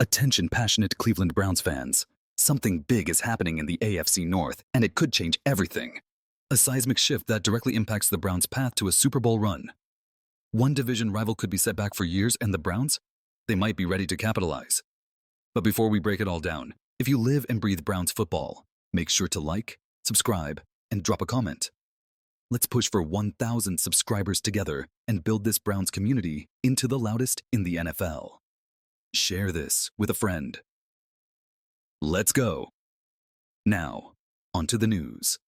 Attention passionate Cleveland Browns fans. Something big is happening in the AFC North, and it could change everything. A seismic shift that directly impacts the Browns' path to a Super Bowl run. One division rival could be set back for years, and the Browns? They might be ready to capitalize. But before we break it all down, if you live and breathe Browns football, make sure to like, subscribe, and drop a comment. Let's push for 1,000 subscribers together and build this Browns community into the loudest in the NFL. Share this with a friend. Let's go. Now, onto the news.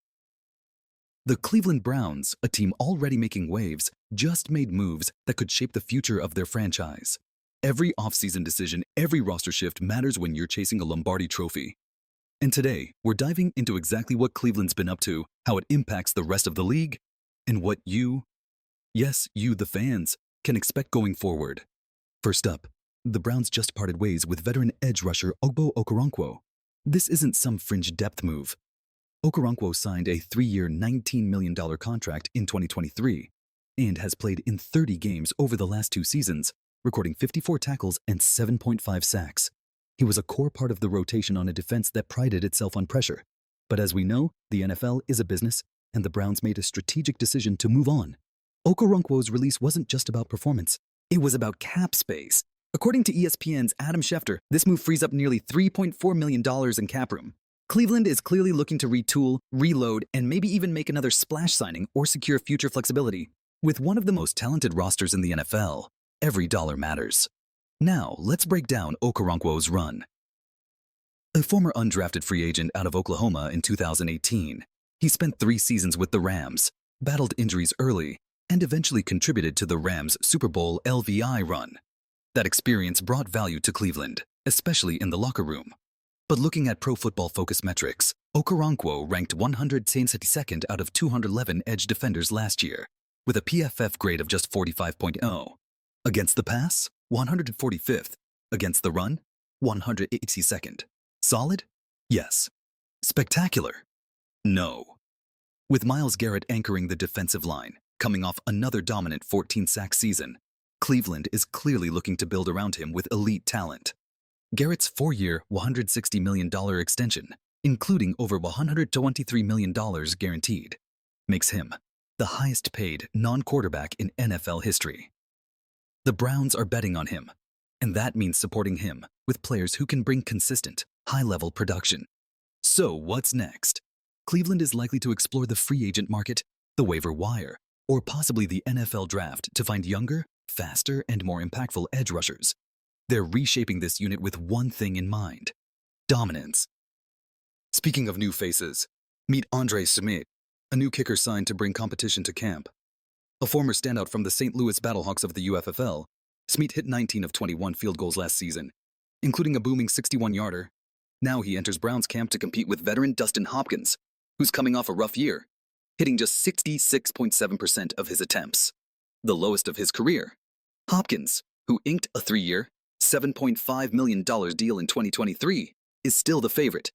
The Cleveland Browns, a team already making waves, just made moves that could shape the future of their franchise. Every offseason decision, every roster shift matters when you're chasing a Lombardi trophy. And today, we're diving into exactly what Cleveland's been up to, how it impacts the rest of the league, and what you, the fans, can expect going forward. First up, the Browns just parted ways with veteran edge rusher Ogbo Okoronkwo. This isn't some fringe depth move. Okoronkwo signed a 3-year, $19 million contract in 2023 and has played in 30 games over the last 2 seasons, recording 54 tackles and 7.5 sacks. He was a core part of the rotation on a defense that prided itself on pressure. But as we know, the NFL is a business, and the Browns made a strategic decision to move on. Okoronkwo's release wasn't just about performance. It was about cap space. According to ESPN's Adam Schefter, this move frees up nearly $3.4 million in cap room. Cleveland is clearly looking to retool, reload, and maybe even make another splash signing or secure future flexibility. With one of the most talented rosters in the NFL, every dollar matters. Now, let's break down Okoronkwo's run. A former undrafted free agent out of Oklahoma in 2018, he spent 3 seasons with the Rams, battled injuries early, and eventually contributed to the Rams' Super Bowl LVI run. That experience brought value to Cleveland, especially in the locker room. But looking at Pro Football Focus metrics, Okoronkwo ranked 162nd out of 211 edge defenders last year, with a PFF grade of just 45.0. Against the pass, 145th. Against the run, 182nd. Solid? Yes. Spectacular? No. With Myles Garrett anchoring the defensive line, coming off another dominant 14-sack season, Cleveland is clearly looking to build around him with elite talent. Garrett's 4-year, $160 million extension, including over $123 million guaranteed, makes him the highest-paid non-quarterback in NFL history. The Browns are betting on him, and that means supporting him with players who can bring consistent, high-level production. So what's next? Cleveland is likely to explore the free agent market, the waiver wire, or possibly the NFL draft to find younger, faster, and more impactful edge rushers. They're reshaping this unit with one thing in mind: dominance. Speaking of new faces, meet Andre Szmyt, a new kicker signed to bring competition to camp. A former standout from the St. Louis Battlehawks of the UFFL, Szmyt hit 19 of 21 field goals last season, including a booming 61-yarder. Now he enters Browns camp to compete with veteran Dustin Hopkins, who's coming off a rough year, hitting just 66.7% of his attempts, the lowest of his career. Hopkins, who inked a 3-year, $7.5 million deal in 2023, is still the favorite,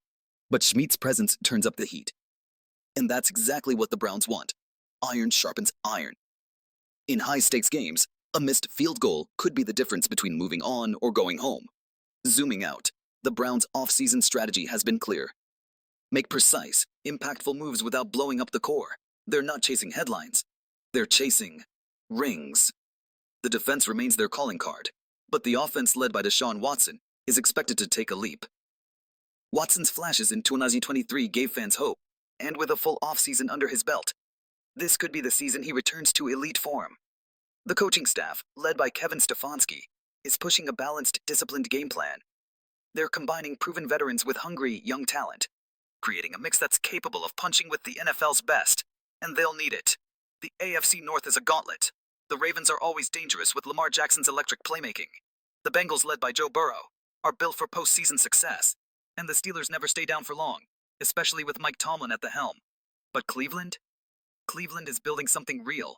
but Szmyt's presence turns up the heat. And that's exactly what the Browns want. Iron sharpens iron. In high-stakes games, a missed field goal could be the difference between moving on or going home. Zooming out, the Browns' offseason strategy has been clear. Make precise, impactful moves without blowing up the core. They're not chasing headlines. They're chasing rings. The defense remains their calling card, but the offense led by Deshaun Watson is expected to take a leap. Watson's flashes in 2023 gave fans hope, and with a full offseason under his belt, this could be the season he returns to elite form. The coaching staff, led by Kevin Stefanski, is pushing a balanced, disciplined game plan. They're combining proven veterans with hungry, young talent, creating a mix that's capable of punching with the NFL's best, and they'll need it. The AFC North is a gauntlet. The Ravens are always dangerous with Lamar Jackson's electric playmaking. The Bengals, led by Joe Burrow, are built for postseason success, and the Steelers never stay down for long, especially with Mike Tomlin at the helm. But Cleveland? Cleveland is building something real.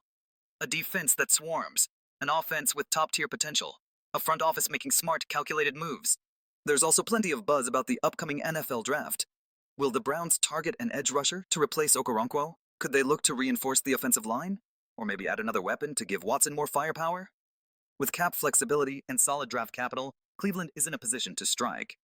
A defense that swarms, an offense with top-tier potential, a front office making smart, calculated moves. There's also plenty of buzz about the upcoming NFL draft. Will the Browns target an edge rusher to replace Okoronkwo? Could they look to reinforce the offensive line? Or maybe add another weapon to give Watson more firepower? With cap flexibility and solid draft capital, Cleveland is in a position to strike.